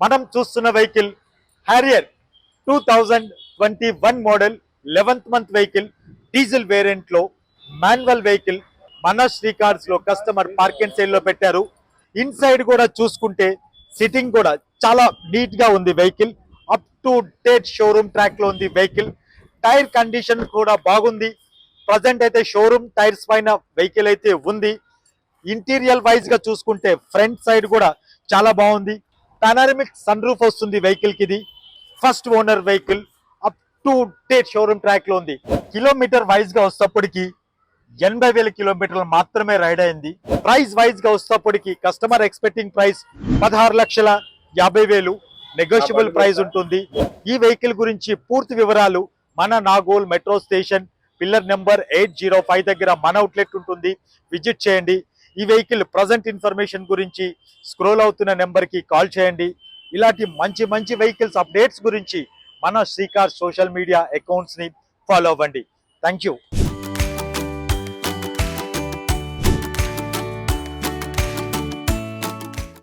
మనం చూస్తున్న vehicle Harrier 2021 model 11th month vehicle diesel variant లో మాన్యువల్ వెహికల్ మన శ్రీ కార్స్ లో కస్టమర్ పార్క్ అండ్ సేల్ లో పెట్టారు. ఇన్సైడ్ కూడా చూసుకుంటే సిట్టింగ్ కూడా చాలా నీట్ గా ఉంది. Vehicle up to date showroom track లో ఉంది. వెహికల్ టైర్ కండిషన్ కూడా బాగుంది. ప్రజెంట్ అయితే షోరూమ్ టైర్స్ పైన వెహికల్ అయితే ఉంది. ఇంటీరియర్ వైజ్ గా చూసుకుంటే ఫ్రంట్ సైడ్ కూడా చాలా బాగుంది. పానారమిక్ సన్ రూఫ్ వస్తుంది వెహికల్ కి. ఇది first owner vehicle up to date showroom track లో ఉంది. కిలోమీటర్ వైజ్ గా వస్తప్పటికి 80,000 కిలోమీటర్లు మాత్రమే రైడ్ అయింది. ప్రైస్ వైజ్ గా వస్తప్పటికి customer expecting price 16,50,000 negotiable price ఉంటుంది. ఈ వెహికల్ గురించి పూర్తి వివరాలు మన Nagole metro station pillar number 805 దగ్గర మన అవుట్లెట్ ఉంటుంది. విజిట్ చేయండి. ఈ వెహికల్ ప్రజెంట్ ఇన్ఫర్మేషన్ గురించి స్క్రోల్ అవుతున్న నెంబర్ కి కాల్ చేయండి. ఇలాంటి మంచి మంచి వెహికల్స్ అప్డేట్స్ గురించి మన Sri cars social media accounts ని ఫాలో అవ్వండి. Thank you.